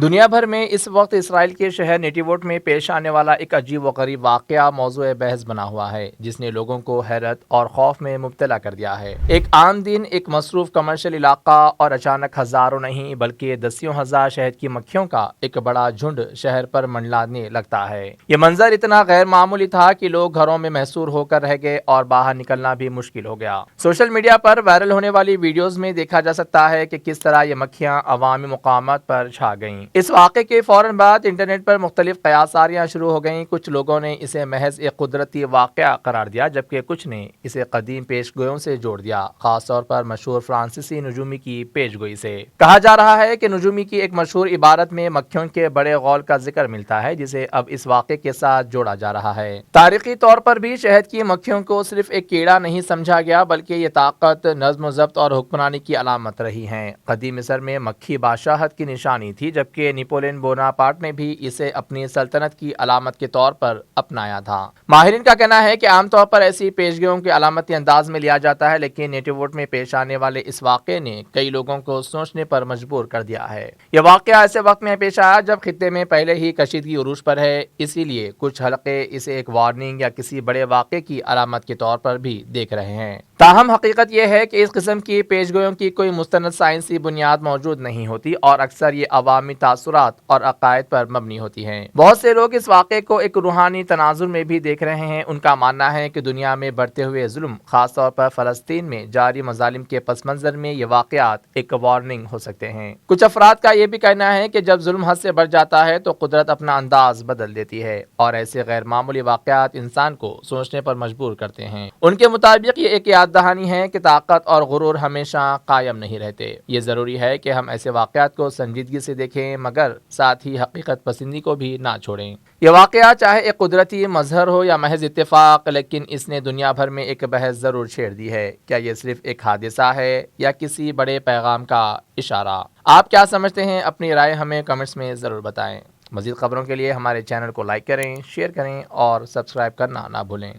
دنیا بھر میں اس وقت اسرائیل کے شہر نیٹیوٹ میں پیش آنے والا ایک عجیب و غریب واقعہ موضوع بحث بنا ہوا ہے، جس نے لوگوں کو حیرت اور خوف میں مبتلا کر دیا ہے۔ ایک عام دن، ایک مصروف کمرشل علاقہ، اور اچانک ہزاروں نہیں بلکہ دسیوں ہزار شہد کی مکھیوں کا ایک بڑا جھنڈ شہر پر منڈلانے لگتا ہے۔ یہ منظر اتنا غیر معمولی تھا کہ لوگ گھروں میں محصور ہو کر رہ گئے اور باہر نکلنا بھی مشکل ہو گیا۔ سوشل میڈیا پر وائرل ہونے والی ویڈیوز میں دیکھا جا سکتا ہے کہ کس طرح یہ مکھیاں عوامی مقامات پر چھا گئیں۔ اس واقعے کے فوراً بعد انٹرنیٹ پر مختلف قیاس آریاں شروع ہو گئیں۔ کچھ لوگوں نے اسے محض ایک قدرتی واقعہ قرار دیا، جبکہ کچھ نے اسے قدیم پیش گوئیوں سے جوڑ دیا، خاص طور پر مشہور فرانسیسی نجومی کی پیش گوئی سے۔ کہا جا رہا ہے کہ نجومی کی ایک مشہور عبارت میں مکھیوں کے بڑے غول کا ذکر ملتا ہے، جسے اب اس واقعے کے ساتھ جوڑا جا رہا ہے۔ تاریخی طور پر بھی شہد کی مکھیوں کو صرف ایک کیڑا نہیں سمجھا گیا، بلکہ یہ طاقت، نظم و ضبط اور حکمرانی کی علامت رہی ہیں۔ قدیم مصر میں مکھی بادشاہت کی نشانی تھی، جبکہ نیپولین بوناپارٹ نے بھی اسے اپنی سلطنت کی علامت کے طور پر اپنایا تھا۔ ماہرین کا کہنا ہے کہ عام طور پر ایسی پیشگوئیوں کے علامتی انداز میں لیا جاتا ہے، لیکن نیٹیوٹ میں پیش آنے والے اس واقعے نے کئی لوگوں کو سوچنے پر مجبور کر دیا ہے۔ یہ واقعہ ایسے وقت میں پیش آیا جب خطے میں پہلے ہی کشیدگی عروج پر ہے، اسی لیے کچھ حلقے اسے ایک وارننگ یا کسی بڑے واقعے کی علامت کے طور پر بھی دیکھ رہے ہیں۔ تاہم حقیقت یہ ہے کہ اس قسم کی پیشگوئیوں کی کوئی مستند سائنسی بنیاد موجود نہیں ہوتی، اور اکثر یہ عوامی تاثرات اور عقائد پر مبنی ہوتی ہیں۔ بہت سے لوگ اس واقعے کو ایک روحانی تناظر میں بھی دیکھ رہے ہیں۔ ان کا ماننا ہے کہ دنیا میں بڑھتے ہوئے ظلم، خاص طور پر فلسطین میں جاری مظالم کے پس منظر میں، یہ واقعات ایک وارننگ ہو سکتے ہیں۔ کچھ افراد کا یہ بھی کہنا ہے کہ جب ظلم حد سے بڑھ جاتا ہے تو قدرت اپنا انداز بدل دیتی ہے، اور ایسے غیر معمولی واقعات انسان کو سوچنے پر مجبور کرتے ہیں۔ ان کے مطابق یہ ایک یاد دہانی ہے کہ طاقت اور غرور ہمیشہ قائم نہیں رہتے۔ یہ ضروری ہے کہ ہم ایسے واقعات کو سنجیدگی سے دیکھیں، مگر ساتھ ہی حقیقت پسندی کو بھی نہ چھوڑیں۔ یہ واقعہ چاہے ایک قدرتی مظہر ہو یا محض اتفاق، لیکن اس نے دنیا بھر میں ایک بحث ضرور چھیڑ دی ہے۔ کیا یہ صرف ایک حادثہ ہے یا کسی بڑے پیغام کا اشارہ؟ آپ کیا سمجھتے ہیں؟ اپنی رائے ہمیں کمنٹس میں ضرور بتائیں۔ مزید خبروں کے لیے ہمارے چینل کو لائک کریں، شیئر کریں اور سبسکرائب کرنا نہ بھولیں۔